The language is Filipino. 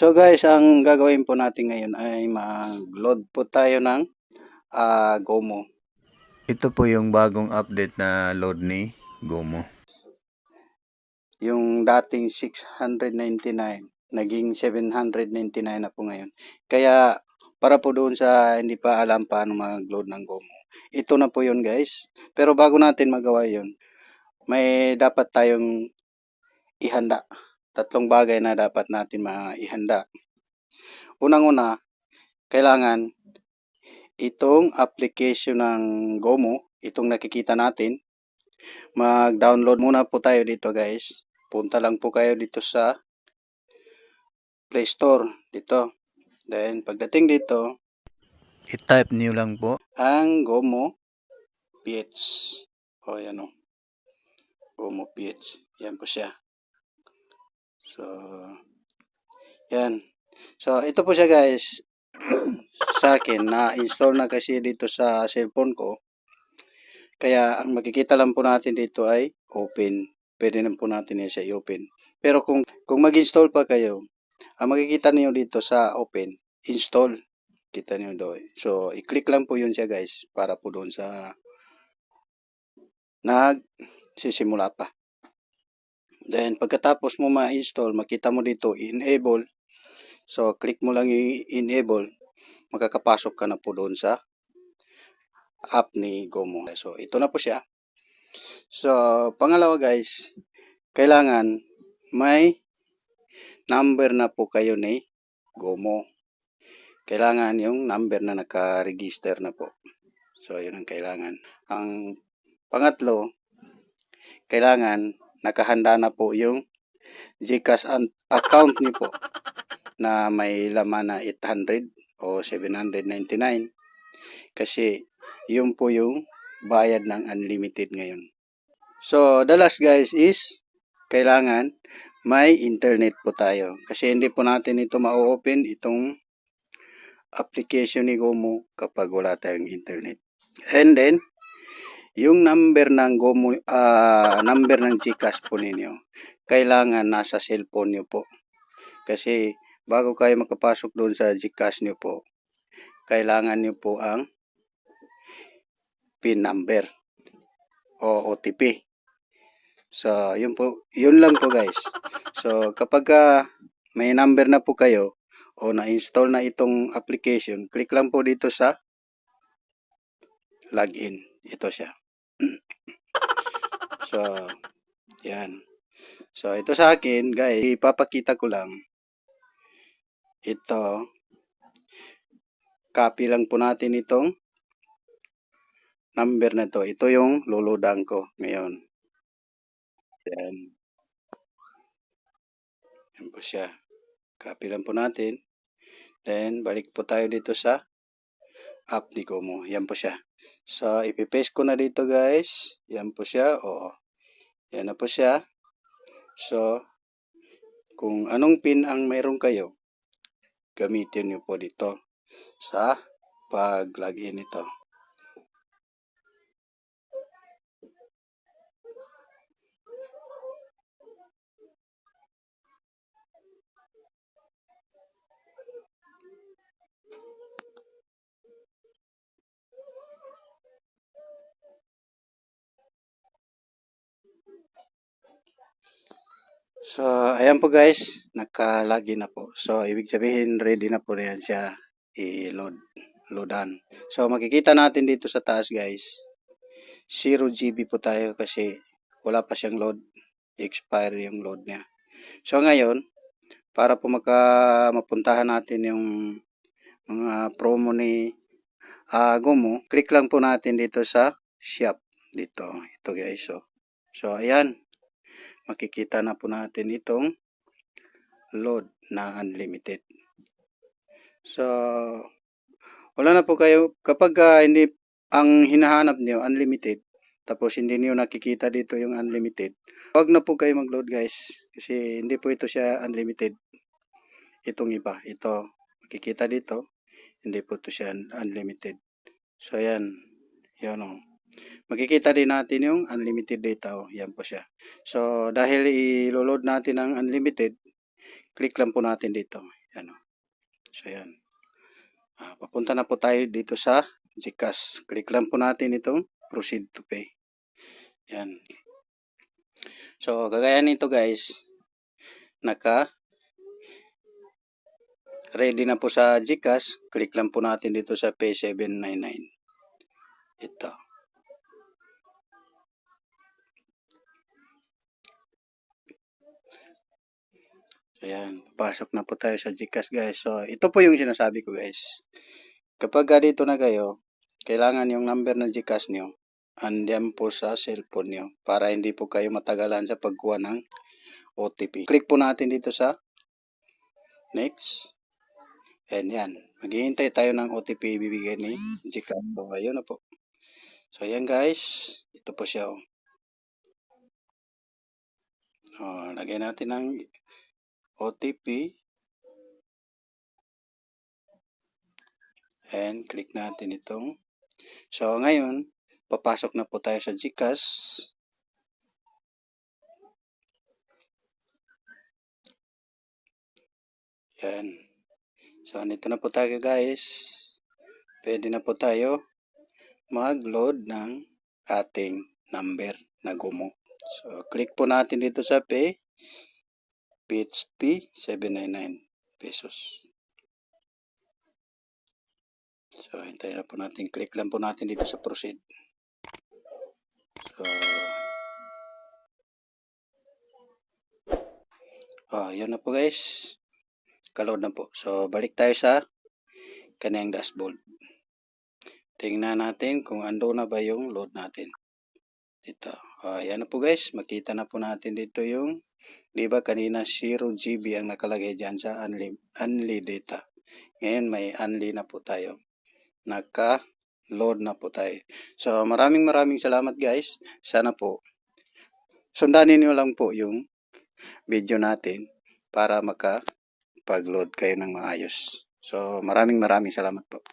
So guys, ang gagawin po natin ngayon ay mag-load po tayo ng Gomo. Ito po yung bagong update na load ni Gomo. Yung dating 699, naging 799 na po ngayon. Kaya para po doon sa hindi pa alam paano mag-load ng Gomo. Ito na po yun guys. Pero bago natin magawa yun, may dapat tayong ihanda. Tatlong bagay na dapat natin maihanda. Unang-una, kailangan itong application ng Gomo, itong nakikita natin, mag-download muna po tayo dito guys. Punta lang po kayo dito sa Play Store, dito. Then pagdating dito, I-type niyo lang po ang Gomo PH. O yan o. Gomo PH. Yan po siya. So, yan. So, ito po siya guys. Sa akin, na-install na kasi dito sa cellphone ko. Kaya ang makikita lang po natin dito ay open. Pwede na po natin yan siya i-open. Pero kung mag-install pa kayo, ang makikita niyo dito sa open, install. Kita niyo doon. So, i-click lang po yun siya guys para po doon sa nagsisimula pa. Then, pagkatapos mo ma-install, makita mo dito enable. So, click mo lang yung enable. Makakapasok ka na po doon sa app ni Gomo. So, ito na po siya. So, pangalawa guys, kailangan may number na po kayo ni Gomo. Kailangan yung number na naka-register na po. So, yun ang kailangan. Ang pangatlo, kailangan nakahanda na po yung GCash account niyo po na may laman na 800 o 799. Kasi yun po yung bayad ng unlimited ngayon. So, the last guys is kailangan may internet po tayo. Kasi hindi po natin ito ma-open itong application ni Gomo kapag wala tayong internet. And then, yung number ng Gomo, number ng GCash po ninyo, kailangan nasa cellphone nyo po. Kasi bago kayo makapasok doon sa GCash nyo po, kailangan nyo po ang PIN number o OTP. So, yun lang po guys. So, kapag may number na po kayo o na-install na itong application, click lang po dito sa login. Ito siya. So, yan. So, ito sa akin, guys, ipapakita ko lang. Ito, copy lang po natin itong number na to. Ito yung luludan ko ngayon. Yan. Yan po siya. Copy lang po natin. Then, balik po tayo dito sa app ni Gomo. Yan po siya. So, ipipaste ko na dito guys. Yan po siya. Oo. Yan na po siya. So, kung anong pin ang mayroon kayo, gamitin nyo po dito sa pag-login nito. So, ayan po guys, naka-login na po. So, ibig sabihin, ready na po na yan siya i-loadan. So, makikita natin dito sa taas guys, 0 GB po tayo kasi wala pa siyang load. Expire yung load niya. So, ngayon, para po mapuntahan natin yung mga promo ni Gomo, click lang po natin dito sa shop. Dito, ito guys. So ayan. Makikita na po natin itong load na unlimited. So, wala na po kayo. Kapag hindi ang hinahanap niyo unlimited, tapos hindi niyo nakikita dito yung unlimited, huwag na po kayo mag-load guys. Kasi hindi po ito siya unlimited. Itong iba. Ito, makikita dito, hindi po ito siya unlimited. So, yan. Yan o. Makikita din natin yung unlimited data. Yan po siya. So, dahil i-load natin ang unlimited, click lang po natin dito. Yan o. So yan. Papunta na po tayo dito sa GCash. Click lang po natin itong proceed to pay. Yan. So kagaya nito guys, ready na po sa GCash. Click lang po natin dito sa pay 799. Ito. So yan, pasok na po tayo sa GCash guys. So ito po yung sinasabi ko guys. Kapag dito na kayo, kailangan yung number ng GCash nyo andiyan po sa cellphone nyo para hindi po kayo matagalan sa pagkuha ng OTP. Click po natin dito sa next. And yan, maghihintay tayo ng OTP ibibigay ni GCash. So ayun na po. So yan guys, ito po siya. Lagay natin ng OTP. And click natin itong. So ngayon, papasok na po tayo sa GCash. Yan. So nito na po tayo guys. Pwede na po tayo mag-load ng ating number na GOMO. So click po natin dito sa pay. PHP 799 pesos. So hintayin na po natin. Click lang po natin dito sa proceed. So yun na po guys. Kaload na po. So balik tayo sa kanyang dashboard. Tingnan natin kung ando na ba yung load natin. Dito. Yan na po guys. Makita na po natin dito yung, di ba kanina 0 GB ang nakalagay dyan sa unli data. Ngayon may unli na po tayo. Naka-load na po tayo. So maraming salamat guys. Sana po sundanin nyo lang po yung video natin para makapag-load kayo ng maayos. So maraming salamat po.